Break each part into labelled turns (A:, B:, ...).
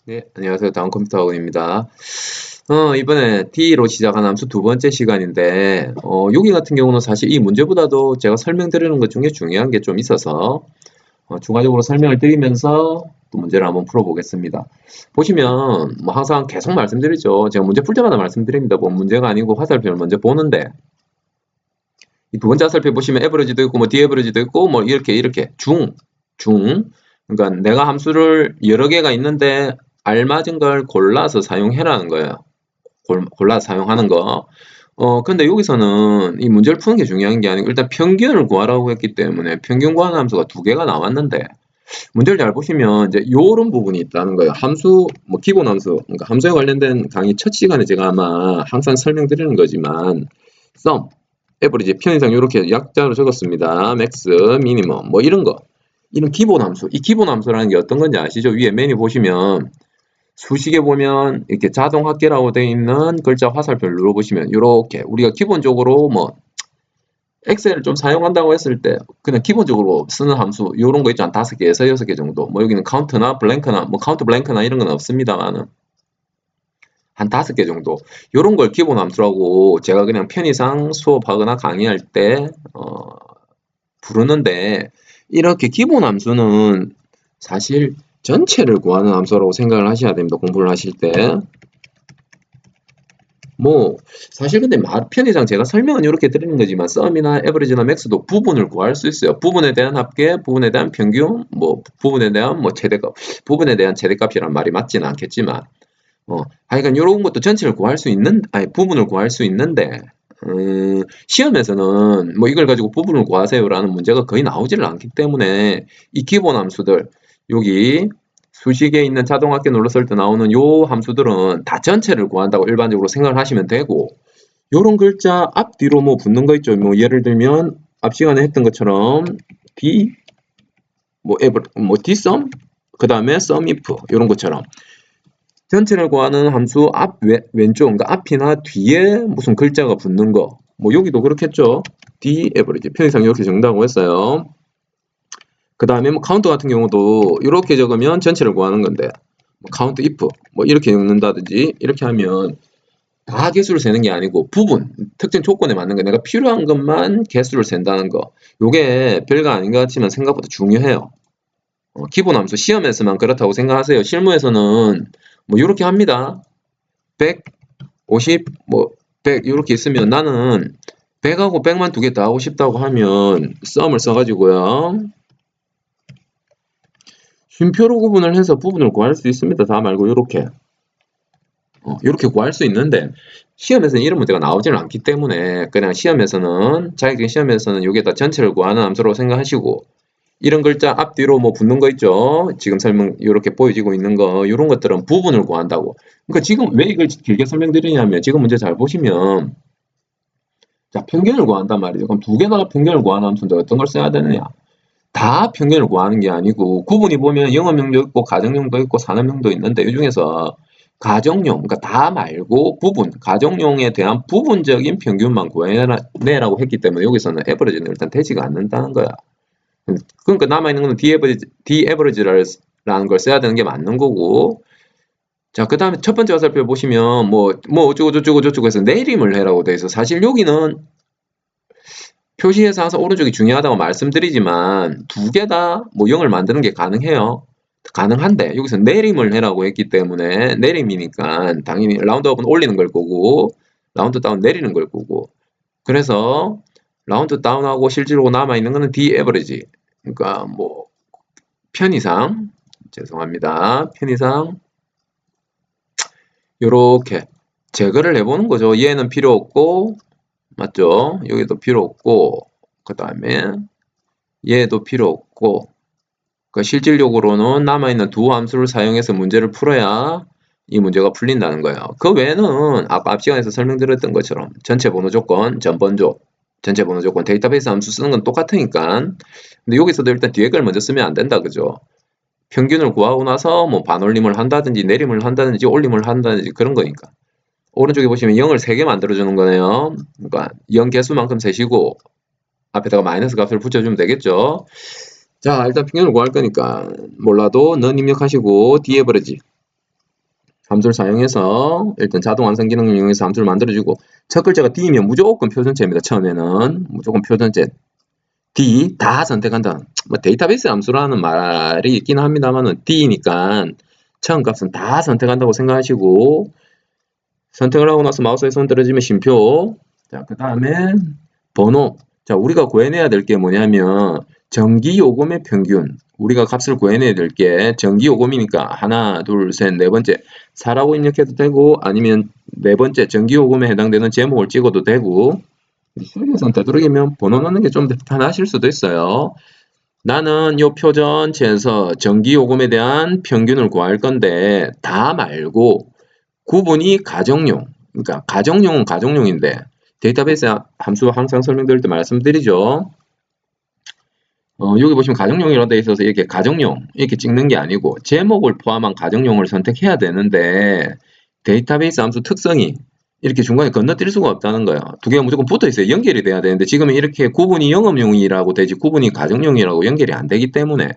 A: 네, 안녕하세요. 다운컴퓨터학원입니다. 이번에 D로 시작한 함수 두 번째 시간인데, 여기 같은 경우는 사실 이 문제보다도 제가 설명드리는 것 중에 중요한 게 좀 있어서, 추가적으로 설명을 드리면서 또 문제를 한번 풀어보겠습니다. 보시면, 뭐 항상 계속 말씀드리죠. 제가 문제 풀 때마다 말씀드립니다. 뭐 문제가 아니고 화살표를 먼저 보는데, 이 두 번째 화살표 보시면 에버리지도 있고, 뭐 디에버리지도 있고, 뭐 이렇게 중. 그러니까 내가 함수를 여러 개가 있는데, 알맞은 걸 골라서 사용해라는 거예요. 골라서 사용하는 거. 근데 여기서는 이 문제를 푸는 게 중요한 게 아니고 일단 평균을 구하라고 했기 때문에 평균 구하는 함수가 두 개가 나왔는데 문제를 잘 보시면 이제 요런 부분이 있다는 거예요. 함수, 뭐 기본 함수, 그러니까 함수에 관련된 강의 첫 시간에 제가 아마 항상 설명드리는 거지만 sum, average, 편의상 이렇게 약자로 적었습니다. max, minimum, 뭐 이런 거. 이런 기본 함수. 이 기본 함수라는 게 어떤 건지 아시죠? 위에 메뉴 보시면 수식에 보면 이렇게 자동 합계라고 되어 있는 글자 화살표를 눌러보시면 이렇게 우리가 기본적으로 뭐 엑셀을 좀 사용한다고 했을 때 그냥 기본적으로 쓰는 함수 이런 거 있잖아. 5개에서 6개 정도. 뭐 여기는 카운트나 블랭크나 뭐 카운트 블랭크나 이런 건 없습니다만은 한 5개 정도. 이런 걸 기본 함수라고 제가 그냥 편의상 수업하거나 강의할 때 부르는데 이렇게 기본 함수는 사실 전체를 구하는 함수라고 생각을 하셔야 됩니다. 공부를 하실 때. 뭐 사실 근데 편의상 제가 설명은 이렇게 드리는 거지만 썸이나 에버리지나 맥스도 부분을 구할 수 있어요. 부분에 대한 합계, 부분에 대한 평균, 뭐 부분에 대한 뭐 최대값, 부분에 대한 최대값이란 말이 맞지는 않겠지만 하여간 이런 것도 전체를 구할 수 있는, 아니 부분을 구할 수 있는데 시험에서는 뭐 이걸 가지고 부분을 구하세요라는 문제가 거의 나오지를 않기 때문에 이 기본 함수들 여기 수식에 있는 자동합계 눌렀을 때 나오는 요 함수들은 다 전체를 구한다고 일반적으로 생각을 하시면 되고 요런 글자 앞뒤로 뭐 붙는 거 있죠. 뭐 예를 들면 앞 시간에 했던 것처럼 d 뭐 dsum 그 다음에 sumif 이런 것처럼 전체를 구하는 함수 앞 왼쪽 그러니까 앞이나 뒤에 무슨 글자가 붙는 거 뭐 여기도 그렇겠죠. d average 편의상 이렇게 적는다고 했어요. 그 다음에 뭐 카운트 같은 경우도 이렇게 적으면 전체를 구하는 건데 뭐 카운트 if 뭐 이렇게 적는다든지 이렇게 하면 다 개수를 세는 게 아니고 부분 특정 조건에 맞는 거 내가 필요한 것만 개수를 센다는 거 요게 별거 아닌 것 같지만 생각보다 중요해요. 기본 함수 시험에서만 그렇다고 생각하세요. 실무에서는 뭐 이렇게 합니다. 100, 50, 뭐 100 이렇게 있으면 나는 100하고 100만 두 개 다 하고 싶다고 하면 썸을 써가지고요. 쉼표로 구분을 해서 부분을 구할 수 있습니다. 다 말고 이렇게 이렇게 구할 수 있는데 시험에서는 이런 문제가 나오지는 않기 때문에 그냥 시험에서는 자격증 시험에서는 여기에다 전체를 구하는 함수라고 생각하시고 이런 글자 앞뒤로 뭐 붙는 거 있죠. 지금 설명 이렇게 보여지고 있는 거 이런 것들은 부분을 구한다고. 그러니까 지금 왜 이걸 길게 설명드리냐면 지금 문제 잘 보시면 자 평균을 구한단 말이죠. 그럼 두 개다가 평균을 구하는 함수인데 어떤 걸 써야 되느냐? 다 평균을 구하는 게 아니고 구분이 보면 영업용도 있고 가정용도 있고 산업용도 있는데 이 중에서 가정용, 그러니까 다 말고 부분, 가정용에 대한 부분적인 평균만 구해내라고 했기 때문에 여기서는 에버리지는 일단 되지가 않는다는 거야. 그러니까 남아있는 거는 디에버리지라는 걸 써야 되는 게 맞는 거고 자, 그 다음에 첫 번째 화살표 보시면 뭐 어쩌고 해서 내림을 해라고 돼 있어. 사실 여기는 표시에서 항상 오른쪽이 중요하다고 말씀드리지만 두 개 다 뭐 0을 만드는 게 가능해요. 가능한데 여기서 내림을 해라고 했기 때문에 내림이니까 당연히 라운드업은 올리는 걸 거고 라운드 다운 내리는 걸 거고 그래서 라운드 다운하고 실질로 남아있는 거는 디에버리지 그러니까 뭐 편의상 죄송합니다. 편의상 요렇게 제거를 해보는 거죠. 얘는 필요 없고 맞죠? 여기도 필요 없고 그 다음에 얘도 필요 없고 그러니까 실질적으로는 남아있는 두 함수를 사용해서 문제를 풀어야 이 문제가 풀린다는 거예요. 그 외에는 아까 앞 시간에서 설명드렸던 것처럼 전체 번호 조건, 전번조, 전체 번호 조건, 데이터베이스 함수 쓰는 건 똑같으니까 근데 여기서도 일단 뒤에 걸 먼저 쓰면 안 된다 그죠? 평균을 구하고 나서 뭐 반올림을 한다든지 내림을 한다든지 올림을 한다든지 그런 거니까 오른쪽에 보시면 0을 3개 만들어주는 거네요. 그러니까 0 개수만큼 세시고 앞에다가 마이너스 값을 붙여주면 되겠죠. 자 일단 평균을 구할 거니까 몰라도 넌 입력하시고 디에버리지 함수를 사용해서 일단 자동 완성 기능을 이용해서 함수를 만들어주고 첫 글자가 D이면 무조건 표준체입니다. 처음에는 무조건 표준체 D 다 선택한다. 뭐 데이터베이스 함수라는 말이 있긴 합니다만은 D니까 처음 값은 다 선택한다고 생각하시고 선택을 하고 나서 마우스에 손 떨어지면 쉼표. 자, 그 다음에 번호. 자, 우리가 구해내야 될 게 뭐냐면 전기요금의 평균. 우리가 값을 구해내야 될 게 전기요금이니까 하나, 둘, 셋, 네 번째 4라고 입력해도 되고 아니면 네 번째 전기요금에 해당되는 제목을 찍어도 되고 수리에선 되도록이면 번호 넣는 게 좀 더 편하실 수도 있어요. 나는 요 표전체에서 전기요금에 대한 평균을 구할 건데 다 말고 구분이 가정용. 그러니까 가정용은 가정용인데 데이터베이스 함수 항상 설명드릴 때 말씀드리죠. 여기 보시면 가정용이라고 되어 있어서 이렇게 가정용 이렇게 찍는 게 아니고 제목을 포함한 가정용을 선택해야 되는데 데이터베이스 함수 특성이 이렇게 중간에 건너뛸 수가 없다는 거예요. 두 개가 무조건 붙어 있어요. 연결이 돼야 되는데 지금은 이렇게 구분이 영업용이라고 되지 구분이 가정용이라고 연결이 안 되기 때문에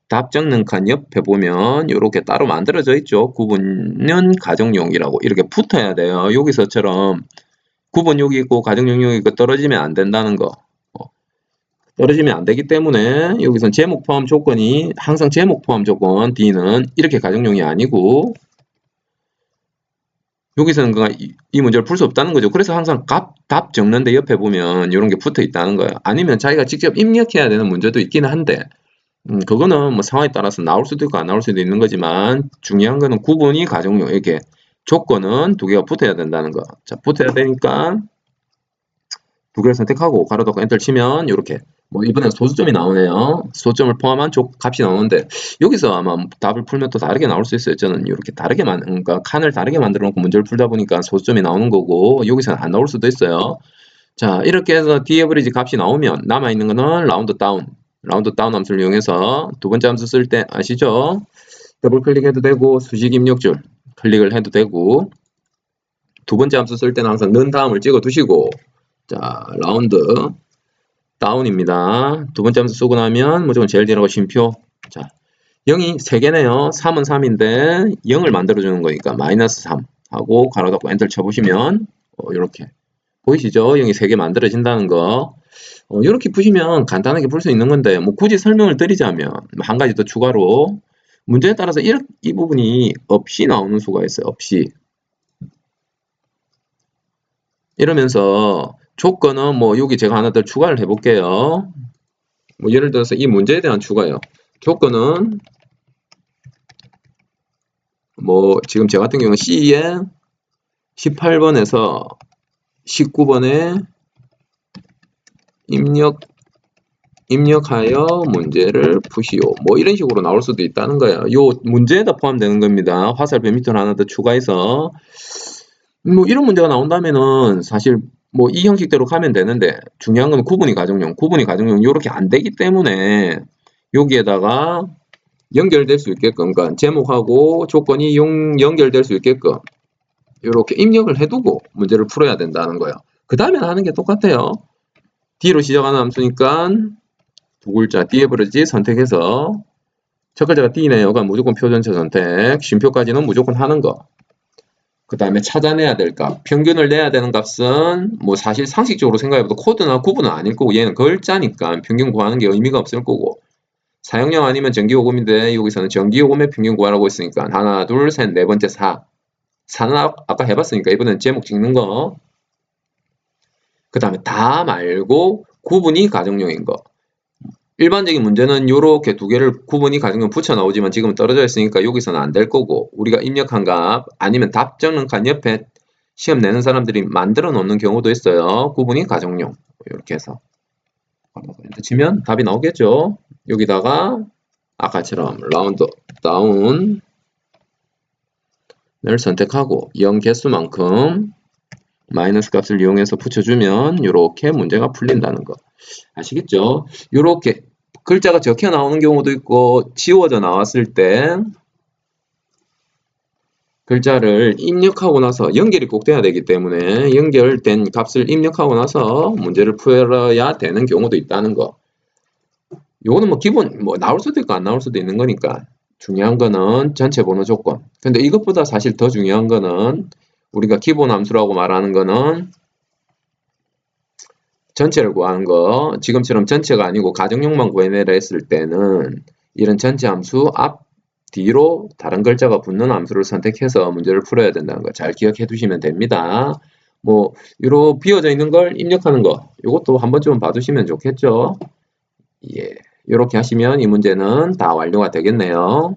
A: 답 적는 칸 옆에 보면 이렇게 따로 만들어져 있죠. 구분은 가정용이라고 이렇게 붙어야 돼요. 여기서처럼 구분 여기 있고 가정용 여기 있고 떨어지면 안 된다는 거. 떨어지면 안 되기 때문에 여기선 제목 포함 조건이 항상 제목 포함 조건 D는 이렇게 가정용이 아니고 여기서는 이 문제를 풀 수 없다는 거죠. 그래서 항상 답 적는데 옆에 보면 이런 게 붙어 있다는 거예요. 아니면 자기가 직접 입력해야 되는 문제도 있기는 한데 그거는 뭐 상황에 따라서 나올 수도 있고 안 나올 수도 있는 거지만 중요한 거는 구분이 가정용 이렇게 조건은 두 개가 붙어야 된다는 거. 자, 붙어야 되니까 두 개를 선택하고 가로 닫고 엔터 치면 이렇게 뭐 이번엔 소수점이 나오네요. 소수점을 포함한 값이 나오는데 여기서 아마 답을 풀면 또 다르게 나올 수 있어요. 저는 이렇게 다르게 그러니까 칸을 다르게 만들어 놓고 문제를 풀다 보니까 소수점이 나오는 거고 여기서는 안 나올 수도 있어요. 자, 이렇게 해서 D에버리지 값이 나오면 남아있는 거는 라운드 다운 함수를 이용해서 두 번째 함수 쓸 때 아시죠? 더블 클릭해도 되고 수식 입력줄 클릭을 해도 되고 두 번째 함수 쓸 때는 항상 는 다음을 찍어 두시고 자, 라운드 다운입니다. 두 번째 함수 쓰고 나면 무조건 제일 뒤라고 쉼표. 자, 0이 3개네요. 3은 3인데 0을 만들어주는 거니까 마이너스 3 하고 가로 닫고 엔터 쳐보시면 이렇게 보이시죠? 0이 3개 만들어진다는 거. 이렇게 푸시면 간단하게 풀 수 있는 건데 뭐 굳이 설명을 드리자면 한 가지 더 추가로 문제에 따라서 이 부분이 없이 나오는 수가 있어요. 없이. 이러면서 조건은 뭐 여기 제가 하나 더 추가를 해볼게요. 뭐 예를 들어서 이 문제에 대한 추가요. 조건은 뭐 지금 제 같은 경우는 C에 18번에서 19번에 입력하여 문제를 푸시오. 뭐 이런 식으로 나올 수도 있다는 거예요. 요 문제에다 포함되는 겁니다. 화살표 밑으로 하나 더 추가해서 뭐 이런 문제가 나온다면은 사실 뭐 이 형식대로 가면 되는데 중요한 건 구분이 가정용 이렇게 안 되기 때문에 여기에다가 연결될 수 있게끔 그러니까 제목하고 조건이 연결될 수 있게끔 이렇게 입력을 해두고 문제를 풀어야 된다는 거예요. 그 다음에 하는 게 똑같아요. D로 시작하는 함수니까 두 글자 D에버리지 선택해서 첫 글자가 D네요. 그러니까 무조건 표전체 선택 쉼표까지는 무조건 하는 거. 그 다음에 찾아내야 될 값. 평균을 내야 되는 값은 뭐 사실 상식적으로 생각해봐도 코드나 구분은 아닐 거고 얘는 글자니까 평균 구하는 게 의미가 없을 거고 사용량 아니면 전기요금인데 여기서는 전기요금의 평균 구하라고 했으니까 하나 둘 셋 네 번째 4는 아까 해봤으니까 이번엔 제목 찍는 거. 그 다음에 다 말고 구분이 가정용인 거. 일반적인 문제는 이렇게 두 개를 구분이 가정용 붙여 나오지만 지금 떨어져 있으니까 여기서는 안 될 거고 우리가 입력한 값 아니면 답 적는 칸 옆에 시험 내는 사람들이 만들어 놓는 경우도 있어요. 구분이 가정용 이렇게 해서 엔터 치면 답이 나오겠죠. 여기다가 아까처럼 라운드 다운을 선택하고 0 개수만큼 마이너스 값을 이용해서 붙여주면 이렇게 문제가 풀린다는 거 아시겠죠? 이렇게 글자가 적혀 나오는 경우도 있고 지워져 나왔을 때 글자를 입력하고 나서 연결이 꼭 돼야 되기 때문에 연결된 값을 입력하고 나서 문제를 풀어야 되는 경우도 있다는 거. 요거는 뭐 기본 뭐 나올 수도 있고 안 나올 수도 있는 거니까 중요한 거는 전체 번호 조건. 근데 이것보다 사실 더 중요한 거는 우리가 기본 함수라고 말하는 거는 전체를 구하는 거. 지금처럼 전체가 아니고 가정용만 구해내라 했을 때는 이런 전체 함수 앞, 뒤로 다른 글자가 붙는 함수를 선택해서 문제를 풀어야 된다는 거 잘 기억해 두시면 됩니다. 뭐 이런 비어져 있는 걸 입력하는 거 이것도 한 번쯤은 봐두시면 좋겠죠. 예, 이렇게 하시면 이 문제는 다 완료가 되겠네요.